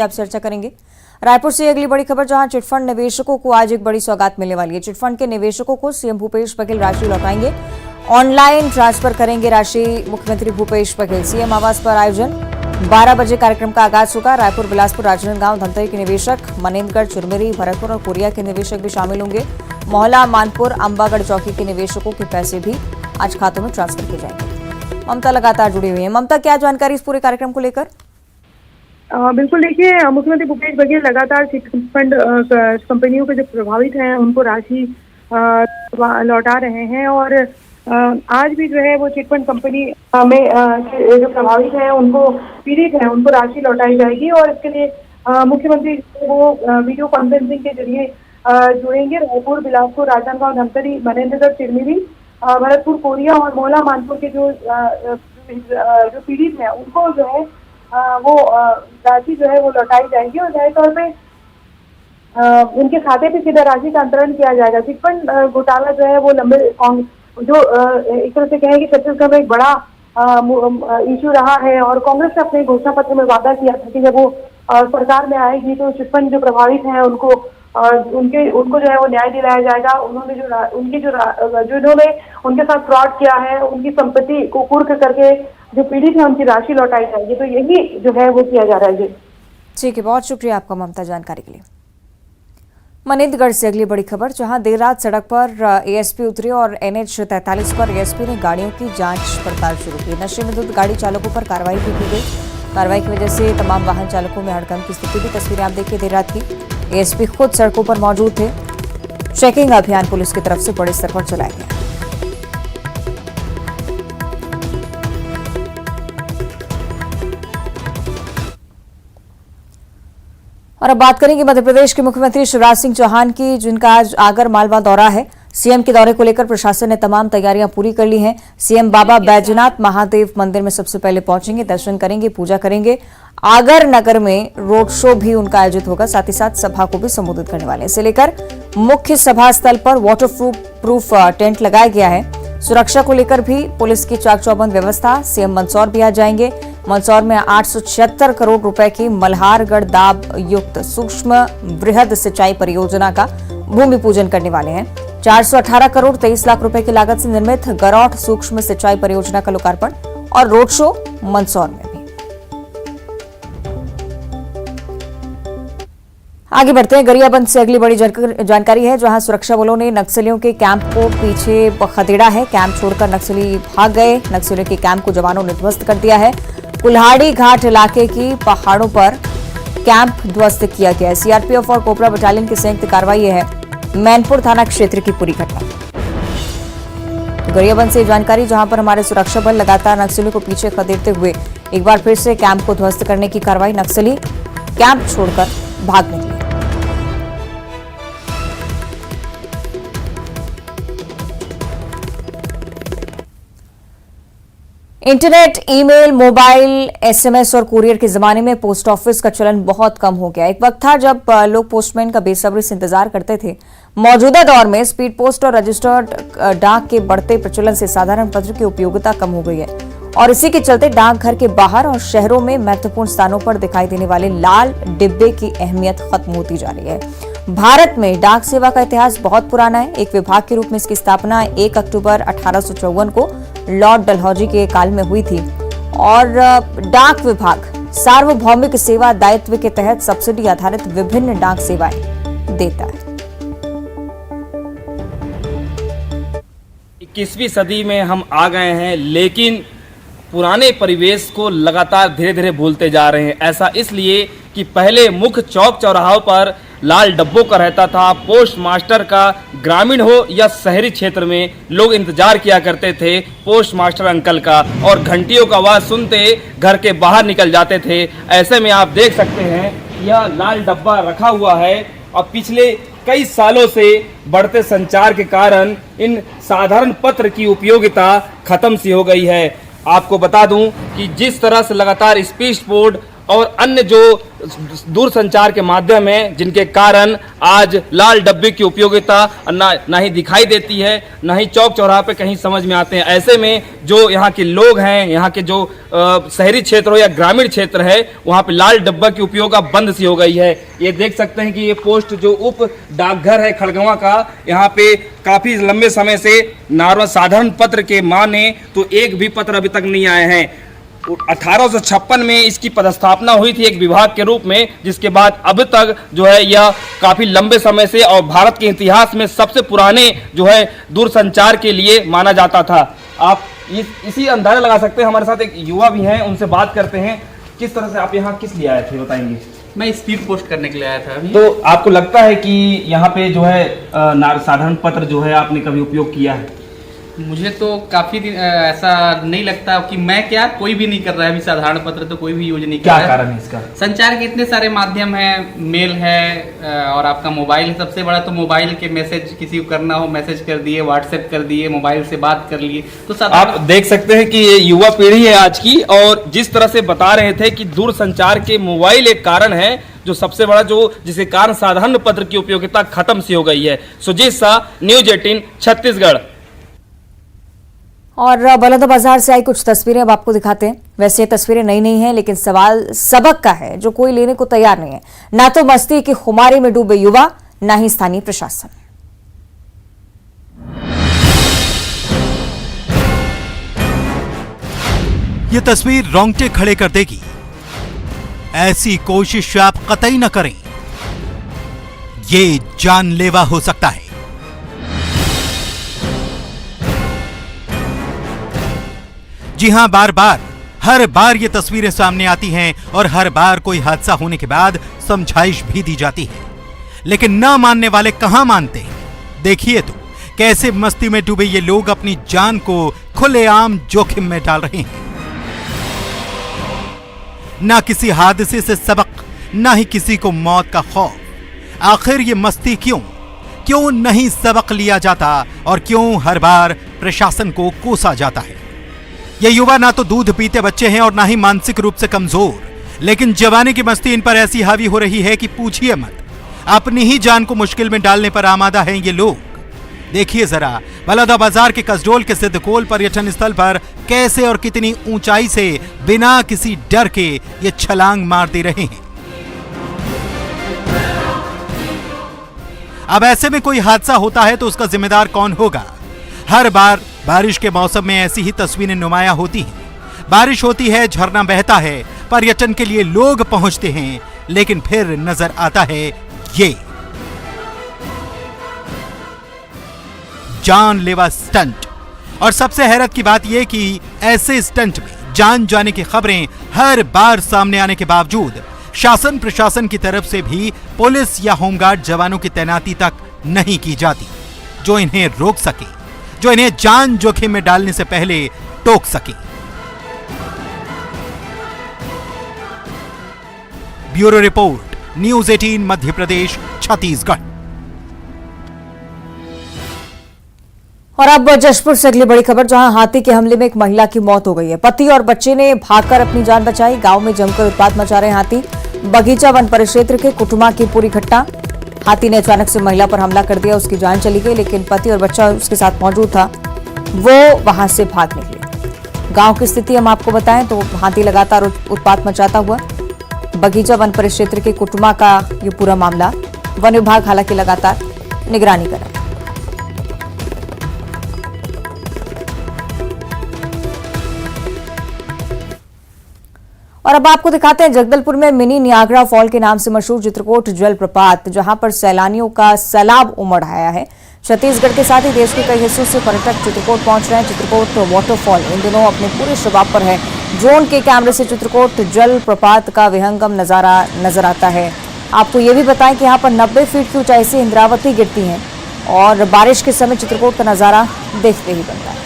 आप चर्चा करेंगे। रायपुर से अगली बड़ी खबर, जहां चिटफंड निवेशकों को आज एक बड़ी सौगात मिलने वाली है। चिटफंड के निवेशकों को सीएम भूपेश बघेल राशि लौटाएंगे, ऑनलाइन ट्रांसफर करेंगे राशि। मुख्यमंत्री भूपेश बघेल सीएम आवास पर आयोजन 12 बजे कार्यक्रम का आगाज होगा। रायपुर, बिलासपुर, राजनांदगांव, धमतरी के निवेशक, मनेन्द्रगढ़, चिरमिरी, भरतपुर और कोरिया के निवेशक भी शामिल होंगे। मोहला, मानपुर, अंबागढ़ चौकी के निवेशकों के पैसे भी आज खातों में ट्रांसफर किए जाएंगे। ममता लगातार जुड़ी हुई है। ममता, क्या जानकारी इस पूरे कार्यक्रम को लेकर? बिल्कुल, देखिए, मुख्यमंत्री भूपेश बघेल लगातार चिटफंड कंपनियों के जो प्रभावित हैं उनको राशि लौटा रहे हैं और आज भी जो है वो चिटफंड कंपनी में जो प्रभावित हैं उनको पीड़ित हैं उनको राशि लौटाई जाएगी और इसके लिए मुख्यमंत्री वो वीडियो कॉन्फ्रेंसिंग के जरिए जुड़ेंगे। रायपुर, बिलासपुर, राजनांदगांव, धमतरी, मनेन्द्रगढ़, चिरमिरी, भरतपुर, कोरिया और मोहला, मानपुर के जो पीड़ित हैं उनको जो है वो राशि जो है वो लौटाई जाएगी और जाहिर तौर पे उनके खाते पे सीधा राशि का अंतरण किया जाएगा। चिटफंड घोटाला जो है वो लंबे जो एक तरह से कहें कि छत्तीसगढ़ में एक बड़ा इशू रहा है और कांग्रेस ने अपने घोषणा पत्र में वादा किया था कि जब वो सरकार में आएगी तो चिटफंड जो प्रभावित हैं उनको जो है वो न्याय दिलाया जाएगा। उन्होंने जिन्होंने उनके साथ फ्रॉड किया है उनकी संपत्ति को कुर्क करके जो पीड़ित है उनकी राशि लौटाई जाएगी। तो यही जो है वो किया जा रहा है। ठीक है, बहुत शुक्रिया आपका ममता जानकारी के लिए। मनेन्द्रगढ़ से अगली बड़ी खबर, जहां देर रात सड़क पर एएसपी उतरे और NH 43 पर एएसपी ने गाड़ियों की जांच पड़ताल शुरू की। नशे में धुत गाड़ी चालकों पर कार्रवाई भी की गई। कार्रवाई की वजह से तमाम वाहन चालकों में हड़कंप की स्थिति भी। तस्वीरें आप देखिए देर रात की। एएसपी खुद सड़कों पर मौजूद थे। चेकिंग अभियान पुलिस की तरफ से बड़े स्तर पर चलाया गया। और अब बात करेंगे मध्य प्रदेश के मुख्यमंत्री शिवराज सिंह चौहान की, जिनका आज आगर मालवा दौरा है। सीएम के दौरे को लेकर प्रशासन ने तमाम तैयारियां पूरी कर ली हैं। सीएम बाबा बैजनाथ महादेव मंदिर में सबसे पहले पहुंचेंगे, दर्शन करेंगे, पूजा करेंगे। आगर नगर में रोड शो भी उनका आयोजित होगा, साथ ही साथ सभा को भी संबोधित करने वाले हैं। इसे लेकर मुख्य सभा स्थल पर वाटर प्रूफ टेंट लगाया गया है। सुरक्षा को लेकर भी पुलिस की चाक चौबंद व्यवस्था। सीएम मंदसौर भी आ जाएंगे। मंदसौर में 876 करोड़ रुपए की मल्हारगढ़ दाब युक्त सूक्ष्म वृहद सिंचाई परियोजना का भूमि पूजन करने वाले हैं। 418 करोड़ 23 लाख रुपए की लागत से निर्मित गरौठ सूक्ष्म सिंचाई परियोजना का लोकार्पण और रोड शो मंदसौर में भी। आगे बढ़ते हैं। गरियाबंद से अगली बड़ी जानकारी है, जहां सुरक्षा बलों ने नक्सलियों के कैंप को पीछे खदेड़ा है। कैंप छोड़कर नक्सली भाग गए। नक्सलियों के कैंप को जवानों ने ध्वस्त कर दिया है। कुल्हाड़ी घाट इलाके की पहाड़ों पर कैंप ध्वस्त किया गया है। सीआरपीएफ और कोबरा बटालियन की संयुक्त कार्रवाई है। मैनपुर थाना क्षेत्र की पूरी घटना। तो गरियाबंद से जानकारी, जहां पर हमारे सुरक्षा बल लगातार नक्सलियों को पीछे खदेड़ते हुए एक बार फिर से कैंप को ध्वस्त करने की कार्रवाई। नक्सली कैंप छोड़कर भाग निकले। इंटरनेट, ईमेल, मोबाइल, एसएमएस और कुरियर के जमाने में पोस्ट ऑफिस का चलन बहुत कम हो गया। एक वक्त था जब लोग पोस्टमैन का बेसब्री से इंतजार करते थे। मौजूदा दौर में स्पीड पोस्ट और रजिस्टर्ड डाक के बढ़ते प्रचलन से साधारण पत्र की उपयोगिता कम हो गई है और इसी के चलते डाकघर के बाहर और शहरों में महत्वपूर्ण स्थानों पर दिखाई देने वाले लाल डिब्बे की अहमियत खत्म होती जा रही है। भारत में डाक सेवा का इतिहास बहुत पुराना है। एक विभाग के रूप में इसकी स्थापना 1 अक्टूबर 1854 को लॉर्ड डलहौजी के काल में हुई थी और डाक विभाग सार्वभौमिक सेवा दायित्व के तहत सब्सिडी आधारित विभिन्न डाक सेवाएं देता है। 21वीं सदी में हम आ गए हैं, लेकिन पुराने परिवेश को लगातार धीरे धीरे भूलते जा रहे हैं। ऐसा इसलिए कि पहले मुख्य चौक चौराहों पर लाल डब्बों का रहता था। पोस्ट मास्टर का ग्रामीण हो या शहरी क्षेत्र में लोग इंतजार किया करते थे पोस्ट मास्टर अंकल का, और घंटियों का आवाज़ सुनते घर के बाहर निकल जाते थे। ऐसे में आप देख सकते हैं यह लाल डब्बा रखा हुआ है और पिछले कई सालों से बढ़ते संचार के कारण इन साधारण पत्र की उपयोगिता खत्म सी हो गई है। आपको बता दूं कि जिस तरह से लगातार स्पीड पोस्ट और अन्य जो दूर संचार के माध्यम है, जिनके कारण आज लाल डब्बे की उपयोगिता ना ही दिखाई देती है, ना ही चौक चौराहे पे कहीं समझ में आते हैं। ऐसे में जो यहाँ के लोग हैं, यहाँ के जो शहरी क्षेत्र हो या ग्रामीण क्षेत्र है, वहाँ पे लाल डब्बा की उपयोग अब बंद सी हो गई है। ये देख सकते हैं कि ये पोस्ट जो उप डाकघर है खड़गवां का, यहाँ पे काफी लंबे समय से नॉर्मल साधारण पत्र के माने तो एक भी पत्र अभी तक नहीं आए हैं। 1856 में इसकी पदस्थापना हुई थी एक विभाग के रूप में, जिसके बाद अब तक जो है यह काफी लंबे समय से और भारत के इतिहास में सबसे पुराने जो है दूरसंचार के लिए माना जाता था। आप इसी अंदाजा लगा सकते हैं। हमारे साथ एक युवा भी हैं, उनसे बात करते हैं। किस तरह से आप यहाँ किस लिए आए थे, बताएंगे? मैं स्पीड पोस्ट करने के लिए आया था अभी। तो आपको लगता है कि यहाँ पे जो है साधारण पत्र जो है आपने कभी उपयोग किया है? मुझे तो काफी दिन ऐसा नहीं लगता कि मैं क्या, कोई भी नहीं कर रहा है अभी साधारण पत्र, तो कोई भी यूज नहीं कर रहा है। क्या कारण है इसका? संचार के इतने सारे माध्यम हैं, मेल है और आपका मोबाइल है। सबसे बड़ा तो मोबाइल के मैसेज किसी को करना हो, मैसेज कर दिए, व्हाट्सएप कर दिए, मोबाइल से बात कर लिए। तो आप देख सकते हैं कि ये युवा पीढ़ी है आज की, और जिस तरह से बता रहे थे कि दूर संचार के मोबाइल एक कारण है जो सबसे बड़ा, जो जिसके कारण साधारण पत्र की उपयोगिता खत्म सी हो गई है। सुजीत शाह, न्यूज 18 छत्तीसगढ़। और बलौदाबाजार से आई कुछ तस्वीरें अब आपको दिखाते हैं। वैसे ये तस्वीरें नई नहीं हैं, लेकिन सवाल सबक का है जो कोई लेने को तैयार नहीं है। ना तो मस्ती की खुमारी में डूबे युवा, ना ही स्थानीय प्रशासन। ये तस्वीर रोंगटे खड़े कर देगी। ऐसी कोशिश आप कतई न करें, ये जानलेवा हो सकता है। जी हां, हर बार ये तस्वीरें सामने आती हैं और हर बार कोई हादसा होने के बाद समझाइश भी दी जाती है, लेकिन ना मानने वाले कहां मानते हैं। देखिए तो कैसे मस्ती में डूबे ये लोग अपनी जान को खुलेआम जोखिम में डाल रहे हैं। ना किसी हादसे से सबक, ना ही किसी को मौत का खौफ। आखिर ये मस्ती क्यों नहीं सबक लिया जाता, और क्यों हर बार प्रशासन को कोसा जाता है। ये युवा ना तो दूध पीते बच्चे हैं और ना ही मानसिक रूप से कमजोर, लेकिन जवानी की मस्ती इन पर ऐसी हावी हो रही है कि पूछिए मत। अपनी ही जान को मुश्किल में डालने पर आमादा हैं ये लोग। देखिए जरा बलौदाबाजार के कसडोल के सिद्धकोल पर्यटन स्थल पर कैसे और कितनी ऊंचाई से बिना किसी डर के ये छलांग मार दे रहे हैं। अब ऐसे में कोई हादसा होता है तो उसका जिम्मेदार कौन होगा? हर बार बारिश के मौसम में ऐसी ही तस्वीरें नुमाया होती हैं। बारिश होती है, झरना बहता है, पर्यटन के लिए लोग पहुंचते हैं, लेकिन फिर नजर आता है ये जानलेवा स्टंट। और सबसे हैरत की बात यह कि ऐसे स्टंट में जान जाने की खबरें हर बार सामने आने के बावजूद शासन प्रशासन की तरफ से भी पुलिस या होमगार्ड जवानों की तैनाती तक नहीं की जाती, जो इन्हें रोक सके, जो इन्हें जान जोखिम में डालने से पहले टोक सके। Bureau report, news 18 Madhya Pradesh, Chhattisgarh. और अब जशपुर से अगली बड़ी खबर, जहां हाथी के हमले में एक महिला की मौत हो गई है। पति और बच्चे ने भागकर अपनी जान बचाई। गांव में जमकर उत्पात मचा रहे हाथी। बगीचा वन परिक्षेत्र के कुटुमा की पूरी घटना। हाथी ने अचानक से महिला पर हमला कर दिया, उसकी जान चली गई, लेकिन पति और बच्चा उसके साथ मौजूद था, वो वहां से भाग निकले। गांव की स्थिति हम आपको बताएं तो हाथी लगातार उत्पात मचाता हुआ बगीचा वन परिक्षेत्र के कुटुमा का ये पूरा मामला। वन विभाग हालांकि लगातार निगरानी कर रहा है। और अब आपको दिखाते हैं जगदलपुर में मिनी नियाग्रा फॉल के नाम से मशहूर चित्रकूट जलप्रपात, जहां पर सैलानियों का सैलाब उमड़ आया है। छत्तीसगढ़ के साथ ही देश के कई हिस्सों से पर्यटक चित्रकूट पहुंच रहे हैं। चित्रकूट वाटरफॉल इन दिनों अपने पूरे शबाब पर है। ड्रोन के कैमरे से चित्रकूट जलप्रपात का विहंगम नजारा नजर आता है। आपको ये भी बताएं कि यहाँ पर 90 फीट की ऊंचाई से इंद्रावती गिरती हैं और बारिश के समय चित्रकूट का नजारा देखते ही बनता है।